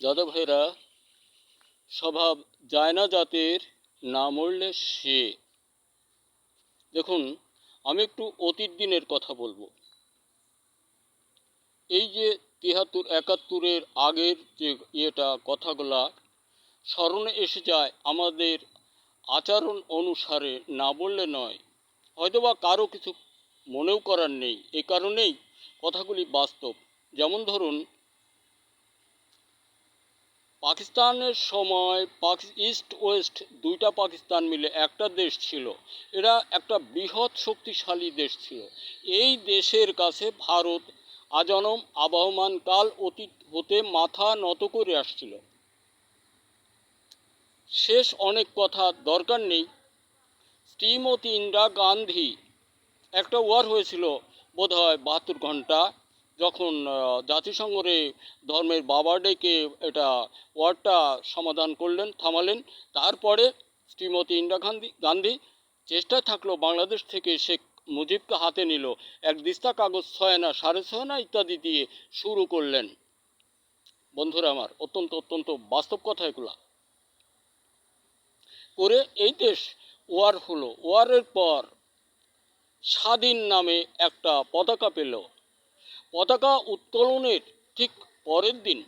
দাদা ভাইরা, স্বভাব যায় না জাতের, না মরলে সে। দেখুন, আমি একটু অতীত দিনের কথা বলবো। এই যে ৭৩-৭১-এর আগের যে কথাগুলা স্মরণে এসে যায় আমাদের আচরণ অনুসারে, না বললে নয়। হয়তোবা কারো কিছু মনেও করার নেই, এ কারণেই কথাগুলি বাস্তব। যেমন ধরুন, পাকিস্তানের সময় ইস্ট ওয়েস্ট দুইটা পাকিস্তান মিলে একটা দেশ ছিল। এরা একটা বৃহৎ শক্তিশালী দেশ ছিল। এই দেশের কাছে ভারত আজনম আবহমান কাল অতীত হতে মাথা নত করে আসছিল। শেষ অনেক কথা দরকার নেই। শ্রীমতী ইন্দিরা গান্ধী, একটা ওয়ার হয়েছিল বোধহয় ৭২ ঘন্টা, যখন জাতিসংঘরে ধর্মের বাবা ডেকে এটা ওয়ারটা সমাধান করলেন, থামালেন। তারপরে শ্রীমতী ইন্দিরা গান্ধী চেষ্টায় থাকলো বাংলাদেশ থেকে শেখ মুজিবকে হাতে নিল। এক দিস্তা কাগজ ৬ আনা ৬.৫ আনা ইত্যাদি দিয়ে শুরু করলেন। বন্ধুরা আমার, অত্যন্ত অত্যন্ত বাস্তব কথা এগুলা। করে এই দেশ ওয়ার হলো। ওয়ারের পর স্বাধীন নামে একটা পতাকা পেল। পতাকা উত্তোলনের ঠিক পরের দিন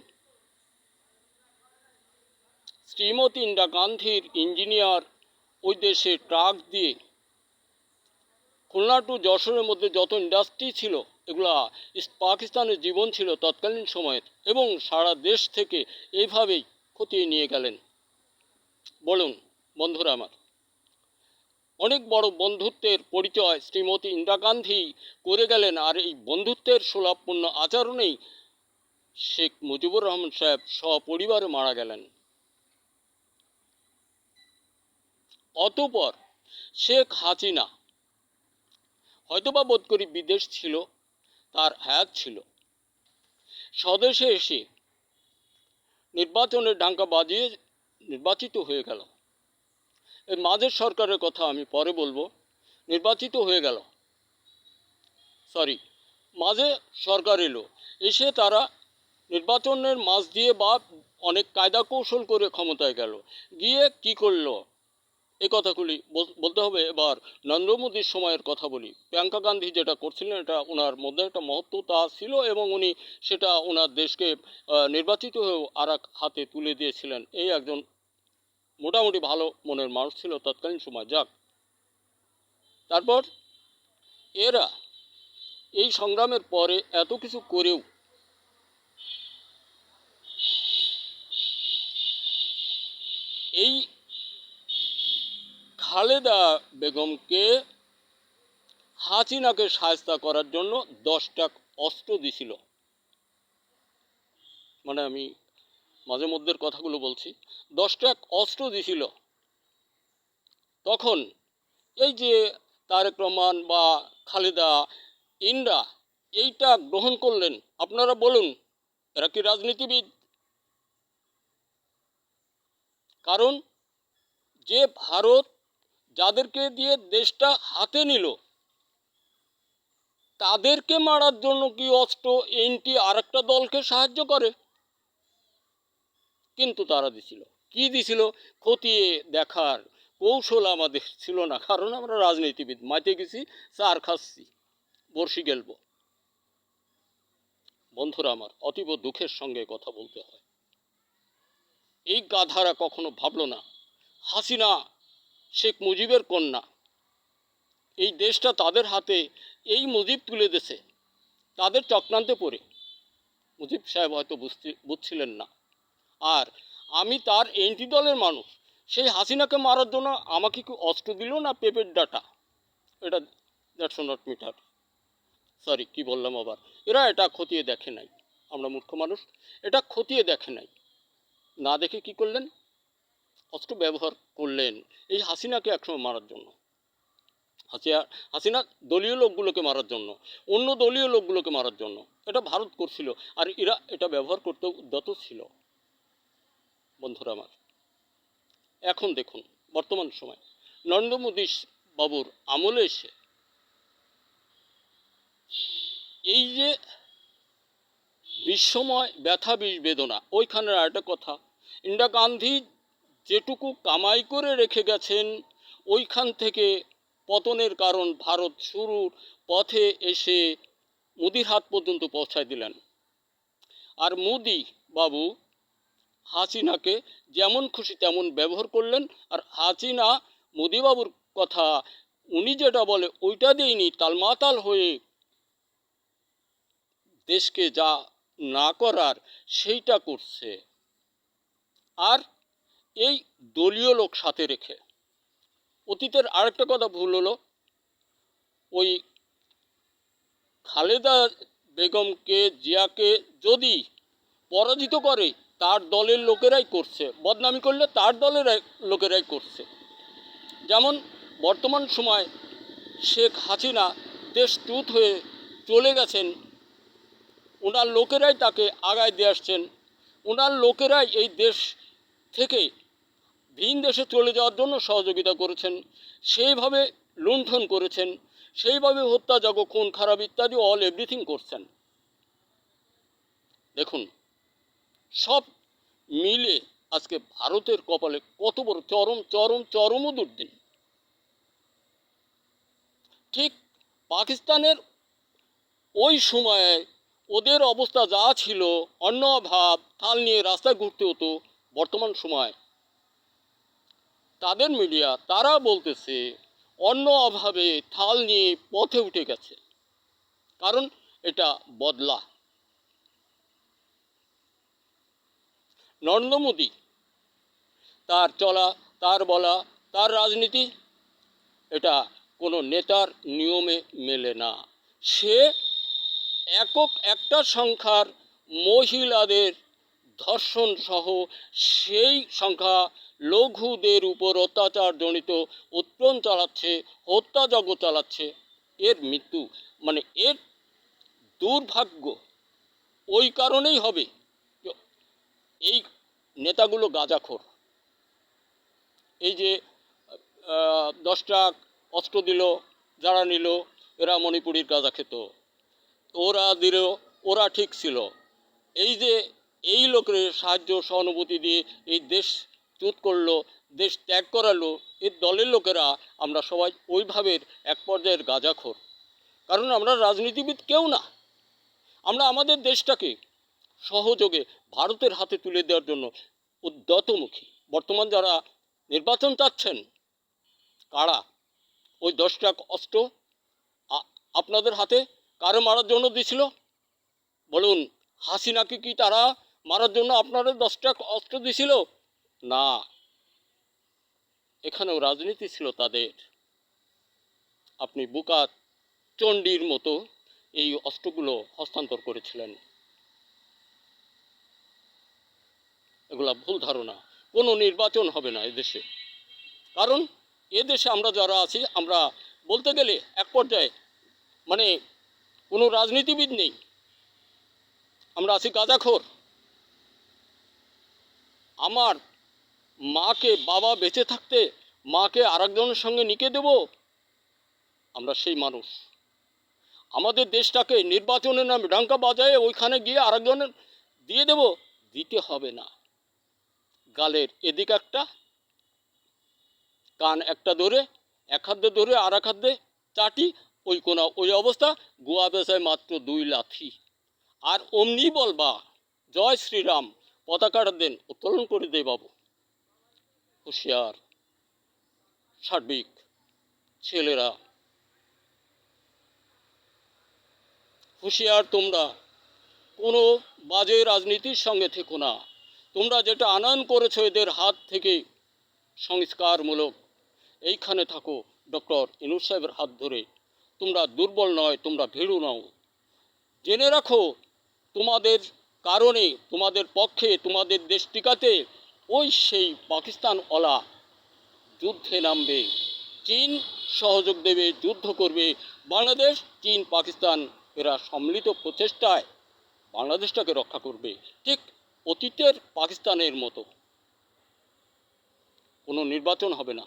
শ্রীমতী ইন্দিরা গান্ধীর ইঞ্জিনিয়ার ওই দেশে ট্রাক দিয়ে খুলনা টু যশোরের মধ্যে যত ইন্ডাস্ট্রি ছিল, এগুলা পাকিস্তানের জীবন ছিল তৎকালীন সময়ের, এবং সারা দেশ থেকে এইভাবেই খতিয়ে নিয়ে গেলেন। বলুন বন্ধুরা আমার, অনেক বড় বন্ধুত্বের পরিচয় শ্রীমতী ইন্দিরা গান্ধী করে গেলেন। আর এই বন্ধুত্বের সুলভপূর্ণ আচরণেই শেখ মুজিবুর রহমান সাহেব সপরিবারে মারা গেলেন। অতঃপর শেখ হাসিনা, হয়তোবা বোধ করি বিদেশ ছিল, তার হায়াত ছিল, স্বদেশে এসে নির্বাচনের ডাঙ্কা বাজিয়ে নির্বাচিত হয়ে গেল। এই মাঝের সরকারের কথা আমি পরে বলবো। নির্বাচিত হয়ে গেল, মাঝে সরকার এলো, এসে তারা নির্বাচনের মাঝ দিয়ে বা অনেক কায়দা কৌশল করে ক্ষমতায় গেল। গিয়ে কি করলো, এই কথাগুলি বলতে হবে। এবার নরেন্দ্র মোদীর সময়ের কথা বলি। প্রিয়াঙ্কা গান্ধী যেটা করছিলেন, এটা ওনার মধ্যে একটা মহত্বতা ছিল, এবং উনি সেটা ওনার দেশকে নির্বাচিত হয়েও আর এক হাতে তুলে দিয়েছিলেন। এই একজন মোটামুটি ভালো মনের মানুষ ছিল তৎকালীন সময়। যাক, তারপর এরা এই সংগ্রামের পরে এত কিছু করেও এই খালেদা বেগমকে, হাসিনাকে শায়েস্তা করার জন্য 10টা অস্ত্র দিছিল। মানে আমি মাঝে মধ্যের কথাগুলো বলছি। 10টা অস্ত্র দিছিল। তখন এই যে তারেক রহমান বা খালেদা, ইন্দিরা এইটা গ্রহণ করলেন। আপনারা বলুন, এরা কি রাজনীতিবিদ? কারণ যে ভারত যাদেরকে দিয়ে দেশটা হাতে নিল, তাদেরকে মারার জন্য কি অস্ত্র এনটি আরেকটা দলকে সাহায্য করে? কিন্তু তারা দিছিল কি দিছিল? খতিয়ে দেখার কৌশল আমাদের ছিল না, কারণ আমরা রাজনীতিবিদ, মাইতে গেছি, চার খাচ্ছি, বর্ষি গেলব। বন্ধুরা আমার, অতীব দুঃখের সঙ্গে কথা বলতে হয়। এই গাধারা কখনো ভাবলো না হাসিনা শেখ মুজিবের কন্যা, এই দেশটা তাদের হাতে এই মুজিব তুলে দিয়েছে। তাদের চক্রান্তে পড়ে মুজিব সাহেব হয়তো বুঝছিলেন না। আর আমি তার এন্টি দলের মানুষ, সেই হাসিনাকে মারার জন্য আমাকে কি অস্ত্র দিল না পেপের ডাটা? এটা দ্যাটস নট মিটার। কি বললাম আবার? এরা এটা খতিয়ে দেখে নাই। আমরা মূর্খ মানুষ, এটা খতিয়ে দেখে নাই। না দেখে কি করলেন? অস্ত্র ব্যবহার করলেন এই হাসিনাকে একসময় মারার জন্য। হাসিনা দলীয় লোকগুলোকে মারার জন্য, অন্য দলীয় লোকগুলোকে মারার জন্য এটা ভারত করছিল। আর এরা এটা ব্যবহার করতে উদ্যত ছিল। বন্ধুরা আমার, এখন দেখুন বর্তমান সময় নরেন্দ্র মোদী বাবুর আমলে এসে এই যে বিশ্বময় ব্যথা বিষ বেদনা। ওইখানের আরেকটা কথা, ইন্দিরা গান্ধী যেটুকু কামাই করে রেখে গেছেন ওইখান থেকে পতনের কারণ ভারত শুরুর পথে এসে মোদির হাত পর্যন্ত পৌঁছায় দিলেন। আর মোদি বাবু হাসিনাকে যেমন খুশি তেমন ব্যবহার করলেন। আর হাসিনা মোদিবাবুর কথা উনি যেটা বলে ওইটা দিয়েনি, তালমাতাল হয়ে দেশকে যা না করার সেইটা করছে। আর এই দলীয় লোক সাথে রেখে অতীতের আরেকটা কথা ভুল হলো, ওই খালেদা বেগমকে জিয়াকে যদি পরাজিত করে তার দলের লোকেরাই করছে, বদনামি করলে তার দলের লোকেরাই করছে। যেমন বর্তমান সময় শেখ হাসিনা দেশচ্যুত হয়ে চলে গেছেন, ওনার লোকেরাই তাকে আগায় দিয়ে আসছেন, ওনার লোকেরাই এই দেশ থেকে ভিন দেশে চলে যাওয়ার জন্য সহযোগিতা করেছেন, সেইভাবে লুণ্ঠন করেছেন, সেইভাবে হত্যাযজ্ঞ খুন খারাপ ইত্যাদি অল এভরিথিং করছেন। দেখুন সব মিলে আজকে ভারতের কপালে কত বড় চরম চরম চরম দুর্দিন। ঠিক পাকিস্তানের ওই সময়ে ওদের অবস্থা যা ছিল, অন্ন অভাব, থাল নিয়ে রাস্তায় ঘুরতে হতো। বর্তমান সময় তাদের মিডিয়া তারা বলতেছে অন্ন অভাবে থাল নিয়ে পথে উঠে গেছে, কারণ এটা বদলা। নরেন্দ্র মোদী তার চলা, তার বলা, তার রাজনীতি এটা কোনো নেতার নিয়মে মেলে না। সে একক একটা সংখ্যার মহিলাদের ধর্ষণ সহ সেই সংখ্যা লঘুদের উপর অত্যাচারজনিত উৎপীড়ন চালাচ্ছে, হত্যাযজ্ঞ চালাচ্ছে। এর মৃত্যু মানে এর দুর্ভাগ্য ওই কারণেই হবে, এই নেতাগুলো গাঁজাখোর। এই যে 10টা অস্ত্র দিল, যারা নিল এরা মণিপুরীর গাঁজা খেত, ওরা দিল, ওরা ঠিক ছিল। এই যে এই লোকের সাহায্য সহানুভূতি দিয়ে এই দেশ চ্যুত করলো, দেশ ত্যাগ করালো, এর দলের লোকেরা আমরা সবাই ওইভাবে এক পর্যায়ের গাঁজাখোর। কারণ আমরা রাজনীতিবিদ কেউ না, আমরা আমাদের দেশটাকে সহযোগে ভারতের হাতে তুলে দেওয়ার জন্য উদ্যতমুখী। বর্তমান যারা নির্বাচন চাচ্ছেন কারা, ওই 10টা অস্ত্র আপনাদের হাতে কারে মারার জন্য দিছিল বলুন? হাসিনাকে কি তারা মারার জন্য আপনাদের 10টা অস্ত্র দিছিল? না, এখানেও রাজনীতি ছিল তাদের। আপনি বুকা চণ্ডীর মতো এই অস্ত্রগুলো হস্তান্তর করেছিলেন। এগুলা ভুল ধারণা। কোনো নির্বাচন হবে না এদেশে, কারণ এদেশে আমরা যারা আছি আমরা বলতে গেলে এক পর্যায়ে মানে কোনো রাজনীতিবিদ নেই, আমরা আছি গাঁজাখোর। আমার মাকে বাবা বেঁচে থাকতে মাকে আরেকজনের সঙ্গে নিকে দেব, আমরা সেই মানুষ। আমাদের দেশটাকে নির্বাচনের নামে ডাঙ্কা বাজায় ওইখানে গিয়ে আরেকজনের দিয়ে দেব, দিতে হবে না। গালের এদিক একটা, কান একটা ধরে এক হাত দিয়ে ধরে আর এক হাত দিয়ে চাটি, ওই কোনা ওই অবস্থা, গোয়া বেচায় মাত্র 2 লাথি। আর অমনি বলবা জয় শ্রীরাম, পতাকাটা দেন, উত্তোলন করে দে বাবু। হুঁশিয়ার সার্বিক ছেলেরা, হুঁশিয়ার তোমরা কোনো বাজে রাজনীতির সঙ্গে থেকো না। তোমরা যেটা আনয়ন করেছো এদের হাত থেকে সংস্কারমূলক, এইখানে থাকো ডক্টর ইউনূস সাহেবের হাত ধরে। তোমরা দুর্বল নয়, তোমরা ভীরু নও। জেনে রাখো তোমাদের কারণে, তোমাদের পক্ষে, তোমাদের দেশ টিকাতে ওই সেই পাকিস্তানওয়ালা যুদ্ধে নামবে, চীন সহযোগ দেবে, যুদ্ধ করবে। বাংলাদেশ, চীন, পাকিস্তান এরা সম্মিলিত প্রচেষ্টায় বাংলাদেশটাকে রক্ষা করবে, ঠিক অতীতের পাকিস্তানের মতো। কোনো নির্বাচন হবে না।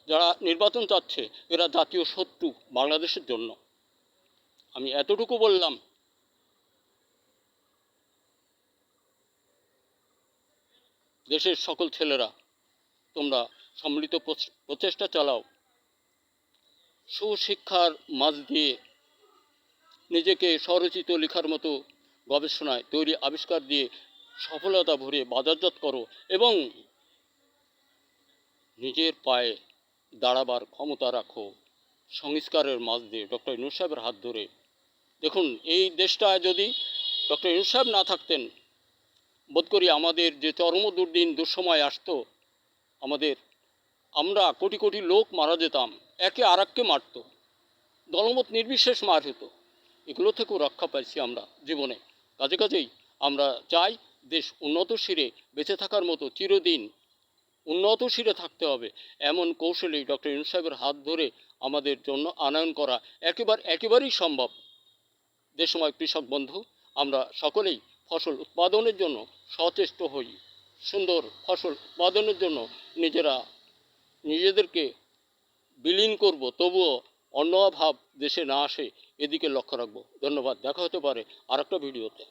যারা নির্বাচন চাচ্ছে এরা জাতীয় শত্রু বাংলাদেশের জন্য। আমি এতটুকু বললাম। দেশের সকল ছেলেরা তোমরা সম্মিলিত প্রচেষ্টা চালাও, সুশিক্ষার মাঝ দিয়ে নিজেকে স্বরচিত লেখার মতো গবেষণায় তৈরি আবিষ্কার দিয়ে সফলতা ভরে বাজারজাত করো এবং নিজের পায়ে দাঁড়াবার ক্ষমতা রাখো সংস্কারের মাঝ দিয়ে ডক্টর ইউনূস সাহেবের হাত ধরে। দেখুন, এই দেশটা যদি ডক্টর ইউনূস সাহেব না থাকতেন, বোধ করি আমাদের যে চরম দুর্দিন দুঃসময় আসতো, আমরা কোটি কোটি লোক মারা যেতাম, একে আর এককে মারত, দলমত নির্বিশেষ মার হতো। এগুলো থেকেও রক্ষা পাইছি আমরা জীবনে। কাজেই আমরা চাই দেশ উন্নত শিরে বেঁচে থাকার মতো চিরদিন উন্নত শিরে থাকতে হবে, এমন কৌশলেই ডক্টর ইউনূস সাহেবের হাত ধরে আমাদের জন্য আনয়ন করা একেবারেই সম্ভব। দেশময় কৃষক বন্ধু, আমরা সকলেই ফসল উৎপাদনের জন্য সচেষ্ট হই, সুন্দর ফসল উৎপাদনের জন্য নিজেদেরকে বিলীন করব, তবুও অন্য ভাব দেশে না আসে এদিকে লক্ষ্য রাখবো। ধন্যবাদ। দেখা হতে পারে আরেকটা ভিডিওতে।